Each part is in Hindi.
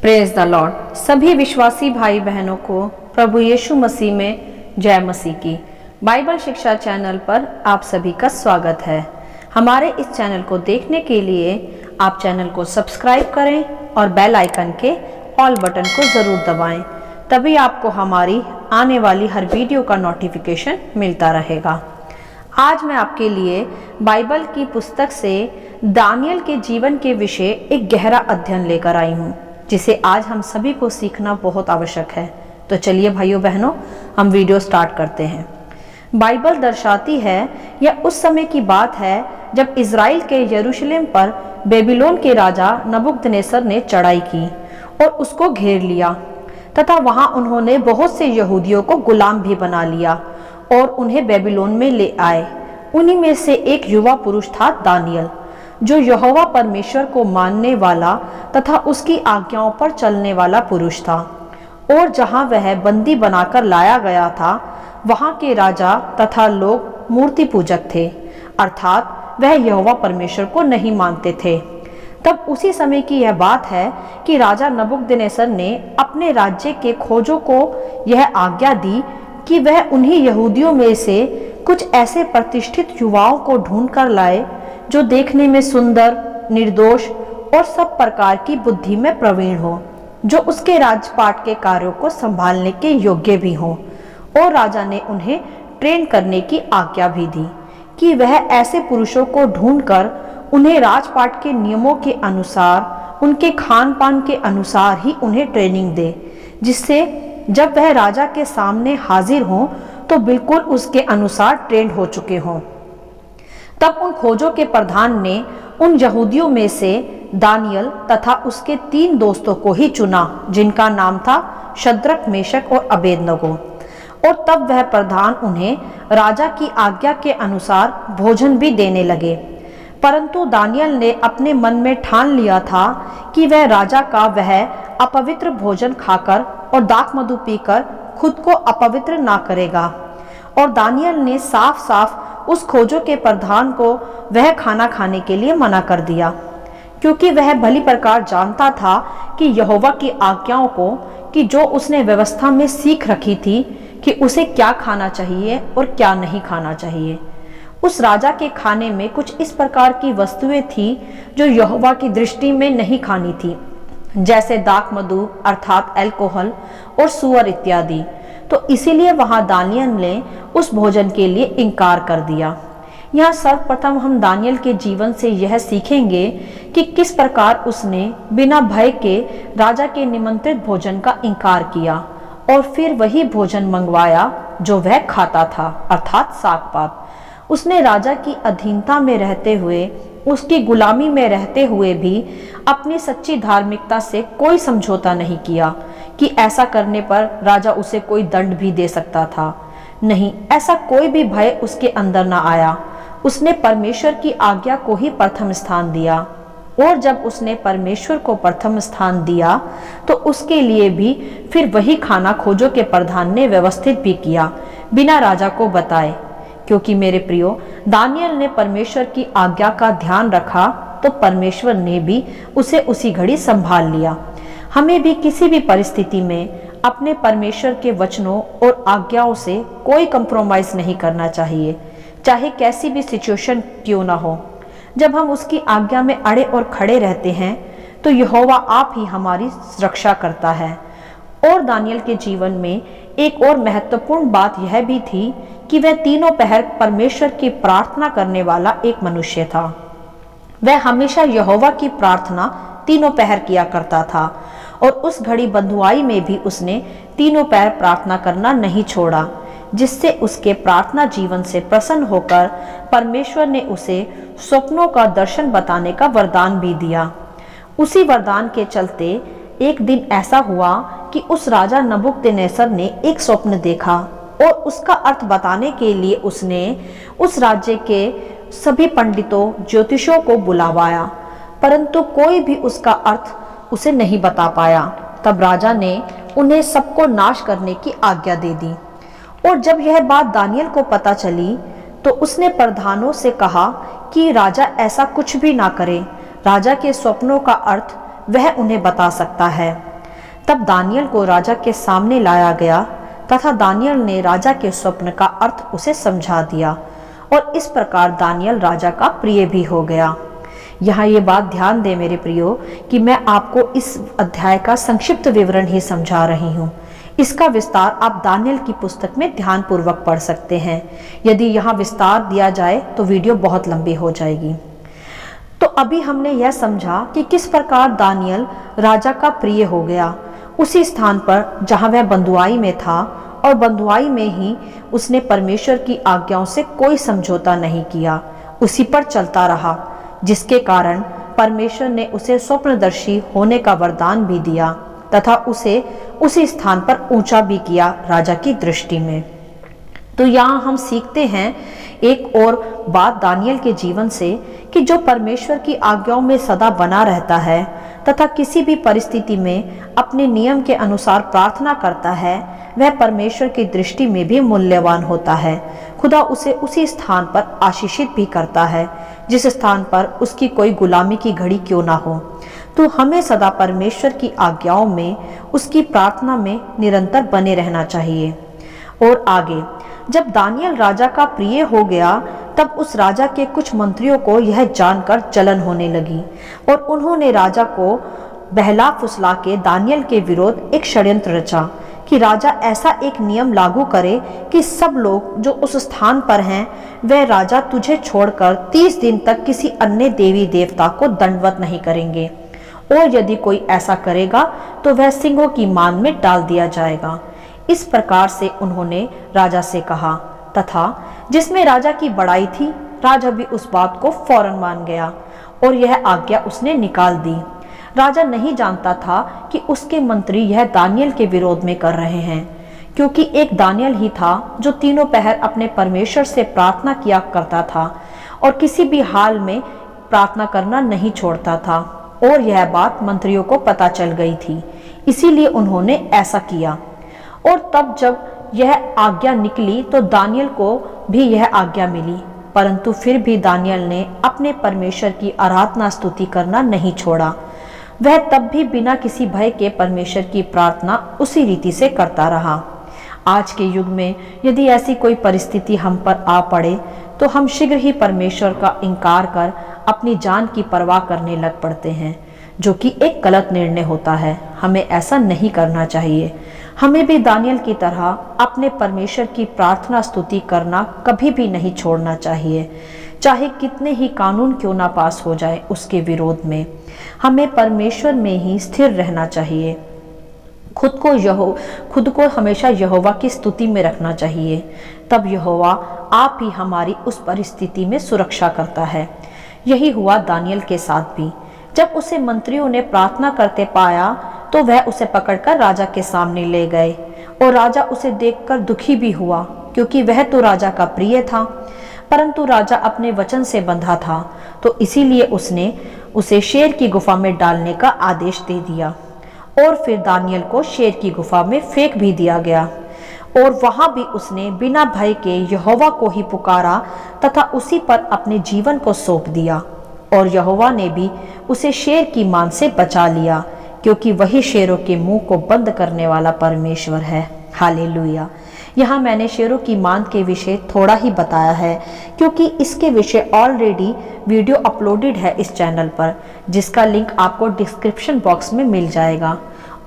Praise the Lord. सभी विश्वासी भाई बहनों को प्रभु यीशु मसीह में जय मसीह की। बाइबल शिक्षा चैनल पर आप सभी का स्वागत है। हमारे इस चैनल को देखने के लिए आप चैनल को सब्सक्राइब करें और बेल आइकन के ऑल बटन को ज़रूर दबाएं, तभी आपको हमारी आने वाली हर वीडियो का नोटिफिकेशन मिलता रहेगा। आज मैं आपके लिए बाइबल की पुस्तक से दानियल के जीवन के विषय एक गहरा अध्ययन लेकर आई हूँ, जिसे आज हम सभी को सीखना बहुत आवश्यक है। तो चलिए भाइयों बहनों, हम वीडियो स्टार्ट करते हैं। बाइबल दर्शाती है यह उस समय की बात है जब इज़राइल के यरूशलेम पर बेबीलोन के राजा नबूकदनेस्सर ने चढ़ाई की और उसको घेर लिया तथा वहां उन्होंने बहुत से यहूदियों को गुलाम भी बना लिया और उन्हें बेबीलोन में ले आए। उन्हीं में से एक युवा पुरुष था दानियल, जो यहोवा परमेश्वर को मानने वाला तथा उसकी आज्ञाओं पर चलने वाला पुरुष था। और जहां वह बंदी बनाकर लाया गया था, वहां के राजा तथा लोग मूर्ति पूजक थे, अर्थात वह यहोवा परमेश्वर को नहीं मानते थे। तब उसी समय की यह बात है कि राजा नबूकदनेस्सर ने अपने राज्य के खोजों को यह आज्ञा दी कि वह उन्हीं यहूदियों में से कुछ ऐसे प्रतिष्ठित युवाओं को ढूंढ कर लाए जो देखने में सुंदर, निर्दोष और सब प्रकार की बुद्धि में प्रवीण हो, जो उसके राजपाट के कार्यों को संभालने के योग्य भी हो। और राजा ने उन्हें ट्रेन करने की आज्ञा भी दी कि वह ऐसे पुरुषों को ढूंढकर उन्हें राजपाट के नियमों के अनुसार, उनके खान पान के अनुसार ही उन्हें ट्रेनिंग दे, जिससे जब वह राजा के सामने हाजिर हों तो बिल्कुल उसके अनुसार ट्रेंड हो चुके हों। तब उन खोजों के प्रधान ने उन यहूदियों में से दानियल तथा उसके 3 दोस्तों को ही चुना, जिनका नाम था शद्रक, मेशक और अबेदनगो। और तब वह प्रधान उन्हें राजा की आज्ञा के अनुसार भोजन भी देने लगे। परंतु दानियल ने अपने मन में ठान लिया था कि वह राजा का वह अपवित्र भोजन खाकर और दाख मधु पीकर खुद को अपवित्र ना करेगा। और दानियल ने साफ साफ उस खोजों के प्रधान को वह खाना खाने के लिए मना कर दिया, क्योंकि वह भली प्रकार जानता था कि यहोवा की आज्ञाओं को, कि जो उसने व्यवस्था में सीख रखी थी कि उसे क्या खाना चाहिए और क्या नहीं खाना चाहिए। उस राजा के खाने में कुछ इस प्रकार की वस्तुएं थी जो यहोवा की दृष्टि में नहीं खानी थी, जैसे दाख मधु अर्थात अल्कोहल और सुअर इत्यादि। तो इसीलिए वहां दानियल ने उस भोजन के लिए इनकार कर दिया। यहाँ सर्वप्रथम हम दानियल के जीवन से यह सीखेंगे कि किस प्रकार उसने बिना भय के राजा के निमंत्रित भोजन का इनकार किया और फिर वही भोजन मंगवाया जो वह खाता था, अर्थात साग पात। उसने राजा की अधीनता में रहते हुए, उसकी गुलामी में रहते हुए भी अपनी सच्ची धार्मिकता से कोई समझौता नहीं किया कि ऐसा करने पर राजा उसे कोई दंड भी दे सकता था। नहीं, ऐसा कोई भी भय उसके अंदर न आया। उसने परमेश्वर की आज्ञा को ही प्रथम स्थान दिया। और जब उसने परमेश्वर को प्रथम स्थान दिया तो उसके लिए भी फिर वही खाना खोजों के प्रधान ने व्यवस्थित भी किया, बिना राजा को बताए। क्योंकि मेरे प्रियो, दानियल ने परमेश्वर की आज्ञा का ध्यान रखा तो परमेश्वर ने भी उसे उसी घड़ी संभाल लिया। हमें भी किसी भी परिस्थिति में अपने परमेश्वर के वचनों और आज्ञाओं से कोई कंप्रोमाइज नहीं करना चाहिए, चाहे कैसी भी सिचुएशन क्यों ना हो। जब हम उसकी आज्ञा में अड़े और खड़े रहते हैं तो यहोवा आप ही हमारी रक्षा करता है। और दानियल के जीवन में एक और महत्वपूर्ण बात यह भी थी कि वह तीनों पहर परमेश्वर की प्रार्थना करने वाला एक मनुष्य था। वह हमेशा यहोवा की प्रार्थना तीनों पहर किया करता था और उस घड़ी बंधुआई में भी उसने तीनों पहर प्रार्थना करना नहीं छोड़ा, जिससे उसके प्रार्थना जीवन से प्रसन्न होकर परमेश्वर ने उसे स्वप्नों का दर्शन बताने का वरदान भी दिया। उसी वरदान के चलते एक दिन ऐसा हुआ कि उस राजा नबूकदनेस्सर ने एक स्वप्न देखा और उसका अर्थ बताने के लिए उसने उस राज्य के सभी पंडितों, ज्योतिषों को बुलावाया, परंतु कोई भी उसका अर्थ उसे नहीं बता पाया। तब राजा ने उन्हें सबको नाश करने की आज्ञा दे दी। और जब यह बात दानियल को पता चली तो उसने प्रधानों से कहा कि राजा ऐसा कुछ भी ना करे। राजा के स्वप्नों का अर्थ वह उन्हें बता सकता है। तब दानियल को राजा के सामने लाया गया तथा दानियल ने राजा के स्वप्न का अर्थ उसे समझा दिया और इस प्रकार दानियल राजा का प्रिय भी हो गया। यहाँ ये बात ध्यान दे मेरे प्रियो कि मैं आपको इस अध्याय का संक्षिप्त विवरण ही समझा रही हूँ। इसका विस्तार आप दानियल की पुस्तक में ध्यान पूर्वक पढ़ सकते हैं। यदि यहाँ विस्तार दिया जाए तो वीडियो बहुत लंबी हो जाएगी। तो अभी हमने यह समझा कि किस प्रकार दानियल राजा का प्रिय हो गया, उसी स्थान पर जहाँ वह बंधुआई में था, और बंधुआई में ही उसने परमेश्वर की आज्ञाओं से कोई समझौता नहीं किया, उसी पर चलता रहा, जिसके कारण परमेश्वर ने उसे स्वप्नदर्शी होने का वरदान भी दिया तथा उसे उसी स्थान पर ऊंचा भी किया राजा की दृष्टि में। तो यहाँ हम सीखते हैं एक और बात दानियल के जीवन से कि जो परमेश्वर की आज्ञाओं में सदा बना रहता है तथा किसी भी परिस्थिति में अपने नियम के अनुसार प्रार्थना करता है, वह परमेश्वर की दृष्टि में भी मूल्यवान होता है। खुदा उसे उसी स्थान पर आशीषित भी करता है जिस स्थान पर उसकी कोई गुलामी की घड़ी क्यों ना हो। तो हमें सदा परमेश्वर की आज्ञाओं में, उसकी प्रार्थना में निरंतर बने रहना चाहिए। और आगे जब दानियल राजा का प्रिय हो गया, तब उस राजा के कुछ मंत्रियों को यह जानकर जलन होने लगी और उन्होंने राजा को बहला फुसला के दानियल के विरोध एक षड्यंत्र रचा कि राजा ऐसा एक नियम लागू करे कि सब लोग जो उस स्थान पर हैं, वह राजा तुझे छोड़कर 30 दिन तक किसी अन्य देवी देवता को दंडवत नहीं करेंगे, और यदि कोई ऐसा करेगा तो वह सिंहों की मान में डाल दिया जाएगा। इस प्रकार से उन्होंने राजा से कहा, तथा जिसमें राजा की बड़ाई थी, राजा भी उस बात को फौरन मान गया और यह आज्ञा उसने निकाल दी। राजा नहीं जानता था कि उसके मंत्री यह दानियल के विरोध में कर रहे हैं, क्योंकि एक दानियल ही था जो तीनों पहर अपने परमेश्वर से प्रार्थना किया करता था और किसी भी हाल में प्रार्थना करना नहीं छोड़ता था, और यह बात मंत्रियों को पता चल गई थी, इसीलिए उन्होंने ऐसा किया। और तब जब यह आज्ञा निकली तो दानियल को भी यह आज्ञा मिली, परंतु फिर भी दानियल ने अपने परमेश्वर की आराधना स्तुति करना नहीं छोड़ा। वह तब भी बिना किसी भय के परमेश्वर की प्रार्थना उसी रीति से करता रहा। आज के युग में यदि ऐसी कोई परिस्थिति हम पर आ पड़े तो हम शीघ्र ही परमेश्वर का इनकार कर अपनी जान की परवाह करने लग पड़ते हैं, जो कि एक गलत निर्णय होता है। हमें ऐसा नहीं करना चाहिए। हमें भी दानियल की तरह अपने परमेश्वर की प्रार्थना स्तुति करना कभी भी नहीं छोड़ना चाहिए, चाहे कितने ही कानून क्यों ना पास हो जाए उसके विरोध में। हमें परमेश्वर में ही स्थिर रहना चाहिए। खुद को हमेशा यहोवा की स्तुति में रखना चाहिए, तब यहोवा आप ही हमारी उस परिस्थिति में सुरक्षा करता है। यही हुआ दानियल के साथ भी। जब उसे मंत्रियों ने प्रार्थना करते पाया तो वह उसे पकड़कर राजा के सामने ले गए, और राजा उसे देखकर दुखी भी हुआ, क्योंकि वह तो राजा का प्रिय था। परंतु राजा अपने वचन से बंधा था, तो इसीलिए उसने उसे शेर की गुफा में डालने का आदेश दे दिया, और फिर दानियल को शेर की गुफा में फेंक भी दिया गया। और वहां भी उसने बिना भय के यहोवा को ही पुकारा तथा उसी पर अपने जीवन को सौंप दिया, और यहोवा ने भी उसे शेर की मान से बचा लिया, क्योंकि वही शेरों के मुंह को बंद करने वाला परमेश्वर है। हालेलुया। यहाँ मैंने शेरों की मान के विषय थोड़ा ही बताया है, क्योंकि इसके विषय ऑलरेडी वीडियो अपलोडेड है इस चैनल पर, जिसका लिंक आपको डिस्क्रिप्शन बॉक्स में मिल जाएगा,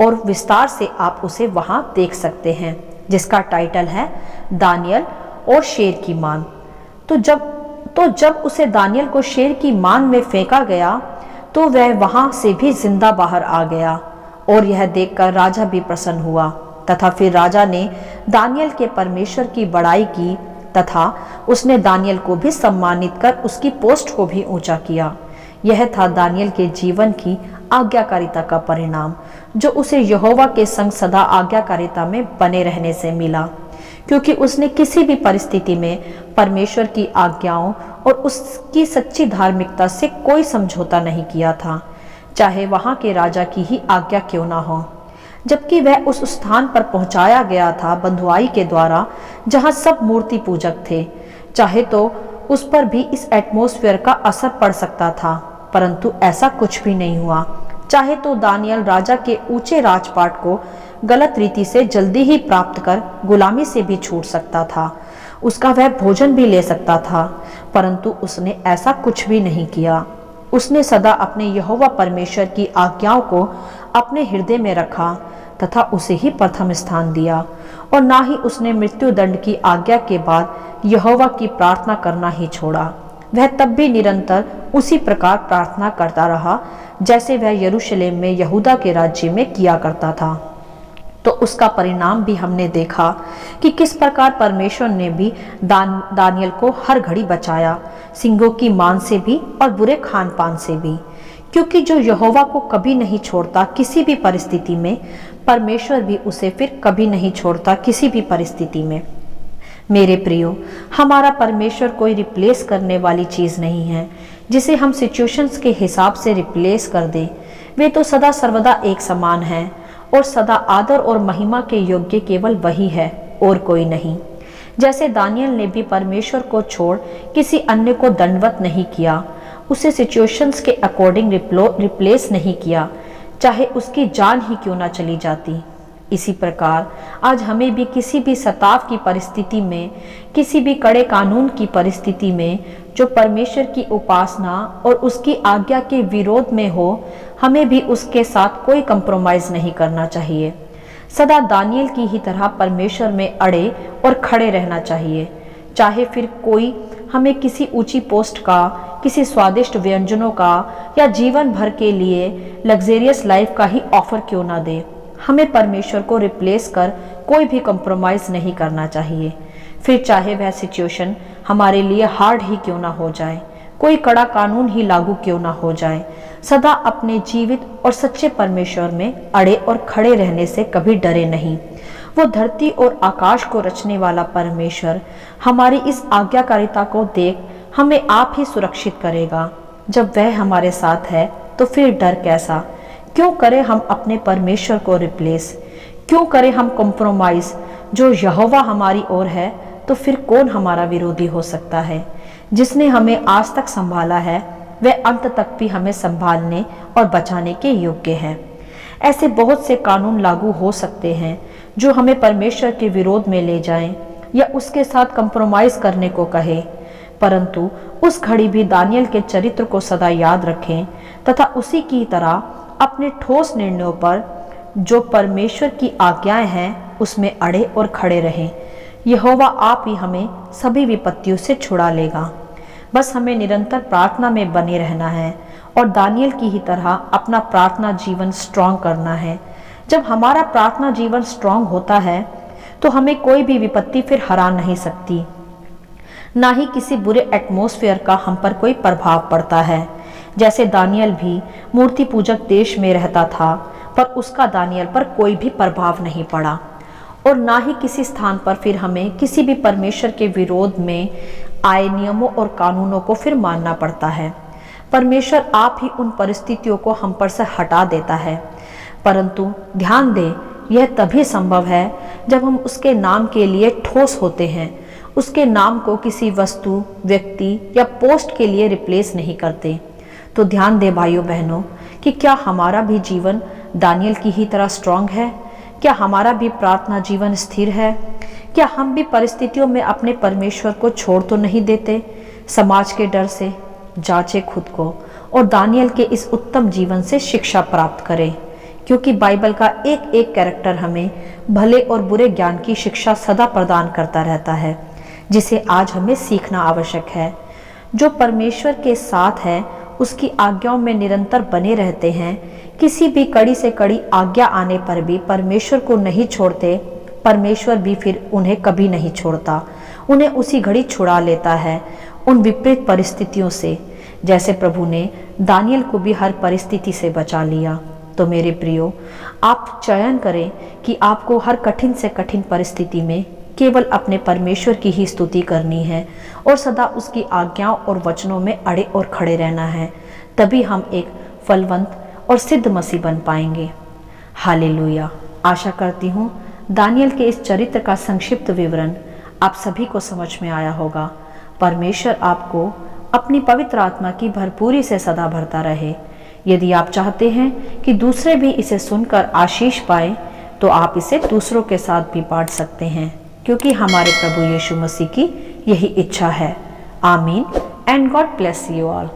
और विस्तार से आप उसे वहाँ देख सकते हैं, जिसका टाइटल है दानियल और शेर की मान। तो जब उसे दानियल को शेर की मान में फेंका गया तो वह वहां से भी जिंदा बाहर आ गया, और यह देखकर राजा भी प्रसन्न हुआ। तथा फिर राजा ने दानियल के परमेश्वर की बड़ाई की, तथा उसने दानियल को भी सम्मानित कर उसकी पोस्ट को भी ऊंचा किया। यह था दानियल के जीवन की आज्ञाकारिता का परिणाम, जो उसे यहोवा के संग सदा आज्ञाकारिता में बने रहने से मिला, क्योंकि उसने किसी भी परिस्थिति में परमेश्वर की आज्ञाओं और उसकी सच्ची धार्मिकता से कोई समझौता नहीं किया था, चाहे वहां के राजा की ही आज्ञा क्यों ना हो। जबकि वह उस स्थान पर पहुंचाया गया था बंधुआई के द्वारा, जहां सब मूर्ति पूजक थे, चाहे तो उस पर भी इस एटमॉस्फेयर का असर पड़ सकता था, परंतु ऐसा कुछ भी नहीं हुआ। चाहे तो दानियल राजा के ऊंचे राजपाट को गलत रीति से जल्दी ही प्राप्त कर गुलामी से भी छूट सकता था, उसका वह भोजन भी ले सकता था, परंतु उसने ऐसा कुछ भी नहीं किया। उसने सदा अपने यहोवा परमेश्वर की आज्ञाओं को अपने हृदय में रखा तथा उसे ही प्रथम स्थान दिया, और ना ही उसने मृत्यु दंड की आज्ञा के बाद यहोवा की प्रार्थना करना ही छोड़ा। वह तब भी निरंतर उसी प्रकार प्रार्थना करता रहा जैसे वह यरूशलेम में यहूदा के राज्य में किया करता था। तो उसका परिणाम भी हमने देखा कि किस प्रकार परमेश्वर ने भी दानियल को हर घड़ी बचाया, सिंहों की मान से भी और बुरे खान पान से भी, क्योंकि जो यहोवा को कभी नहीं छोड़ता किसी भी परिस्थिति में, परमेश्वर भी उसे फिर कभी नहीं छोड़ता किसी भी परिस्थिति में। मेरे प्रियो, हमारा परमेश्वर कोई रिप्लेस करने वाली चीज नहीं है जिसे हम सिचुएशंस के हिसाब से रिप्लेस कर दें। वे तो सदा सर्वदा एक समान है और सदा आदर और महिमा के योग्य केवल वही है और कोई नहीं। जैसे दानियल ने भी परमेश्वर को छोड़ किसी अन्य को दंडवत नहीं किया, उसे सिचुएशंस के अकॉर्डिंग रिप्लेस नहीं किया, चाहे उसकी जान ही क्यों ना चली जाती। इसी प्रकार आज हमें भी किसी भी सताव की परिस्थिति में, किसी भी कड़े कानून की परिस्थिति में जो परमेश्वर की उपासना और उसकी आज्ञा के विरोध में हो, हमें भी उसके साथ कोई कंप्रोमाइज नहीं करना चाहिए। सदा दानियल की ही तरह परमेश्वर में अड़े और खड़े रहना चाहिए, चाहे फिर कोई हमें किसी ऊंची पोस्ट का, किसी स्वादिष्ट व्यंजनों का या जीवन भर के लिए लग्जेरियस लाइफ का ही ऑफर क्यों ना दे। हमें परमेश्वर को रिप्लेस कर कोई भी कंप्रोमाइज नहीं करना चाहिए, फिर चाहे वह सिचुएशन हमारे लिए हार्ड ही क्यों ना हो जाए, कोई कड़ा कानून ही लागू क्यों ना हो जाए। सदा अपने जीवित और सच्चे परमेश्वर में अड़े और खड़े रहने से कभी डरे नहीं। वो धरती और आकाश को रचने वाला परमेश्वर हमारी इस आज्ञाकारिता को देख हमें आप ही सुरक्षित करेगा। जब वह हमारे साथ है तो फिर डर कैसा। क्यों करें हम अपने परमेश्वर को रिप्लेस, क्यों करें हम कॉम्प्रोमाइज। जो यहोवा हमारी ओर है तो फिर कौन हमारा विरोधी हो सकता है। जिसने हमें आज तक संभाला है वह अंत तक भी हमें संभालने और बचाने के योग्य है। ऐसे बहुत से कानून लागू हो सकते हैं जो हमें परमेश्वर के विरोध में ले जाएं या उसके साथ कंप्रोमाइज करने को कहे, परंतु उस घड़ी भी दानियल के चरित्र को सदा याद रखें तथा उसी की तरह अपने ठोस निर्णयों पर, जो परमेश्वर की आज्ञाएं हैं, उसमें अड़े और खड़े रहें। यहोवा आप ही हमें सभी विपत्तियों से छुड़ा लेगा। बस हमें निरंतर प्रार्थना में बने रहना है और दानियल की ही तरह अपना प्रार्थना जीवन स्ट्रांग करना है। जब हमारा प्रार्थना जीवन स्ट्रांग होता है तो हमें कोई भी विपत्ति फिर हरा नहीं सकती, ना ही किसी बुरे एटमॉस्फेयर का हम पर कोई प्रभाव पड़ता है। जैसे दानियल भी मूर्ति पूजक देश में रहता था, पर उसका दानियल पर कोई भी प्रभाव नहीं पड़ा, और ना ही किसी स्थान पर फिर हमें किसी भी परमेश्वर के विरोध में आए नियमों और कानूनों को फिर मानना पड़ता है। परमेश्वर आप ही उन परिस्थितियों को हम पर से हटा देता है, परंतु ध्यान दें, यह तभी संभव है जब हम उसके नाम के लिए ठोस होते हैं, उसके नाम को किसी वस्तु, व्यक्ति या पोस्ट के लिए रिप्लेस नहीं करते। तो ध्यान दें भाइयों बहनों कि क्या हमारा भी जीवन दानियल की ही तरह स्ट्रांग है? क्या हमारा भी प्रार्थना जीवन स्थिर है? क्या हम भी परिस्थितियों में अपने परमेश्वर को छोड़ तो नहीं देते? समाज के डर से जांचे खुद को और दानियल के इस उत्तम जीवन से शिक्षा प्राप्त करें, क्योंकि बाइबल का एक एक कैरेक्टर हमें भले और बुरे ज्ञान की शिक्षा सदा प्रदान करता रहता है, जिसे आज हमें सीखना आवश्यक है। जो परमेश्वर के साथ है, उसकी आज्ञाओं में निरंतर बने रहते हैं, किसी भी कड़ी से कड़ी आज्ञा आने पर भी परमेश्वर को नहीं छोड़ते, परमेश्वर भी फिर उन्हें कभी नहीं छोड़ता, उन्हें उसी घड़ी छुड़ा लेता है उन विपरीत परिस्थितियों से, जैसे प्रभु ने दानियल को भी हर परिस्थिति से बचा लिया। तो मेरे प्रियो, आप चयन करें कि आपको हर कठिन से कठिन परिस्थिति में केवल अपने परमेश्वर की ही स्तुति करनी है और सदा उसकी आज्ञाओं और वचनों में अड़े और खड़े रहना है। तभी हम एक फलवंत और सिद्ध मसीह बन पाएंगे। हालेलुया। आशा करती हूँ दानियल के इस चरित्र का संक्षिप्त विवरण आप सभी को समझ में आया होगा। परमेश्वर आपको अपनी पवित्र आत्मा की भरपूरी से सदा भरता रहे, यदि आप चाहते हैं कि दूसरे भी इसे सुनकर आशीष पाए तो आप इसे दूसरों के साथ भी बांट सकते हैं, क्योंकि हमारे प्रभु यीशु मसीह की यही इच्छा है। आमीन and God bless you all.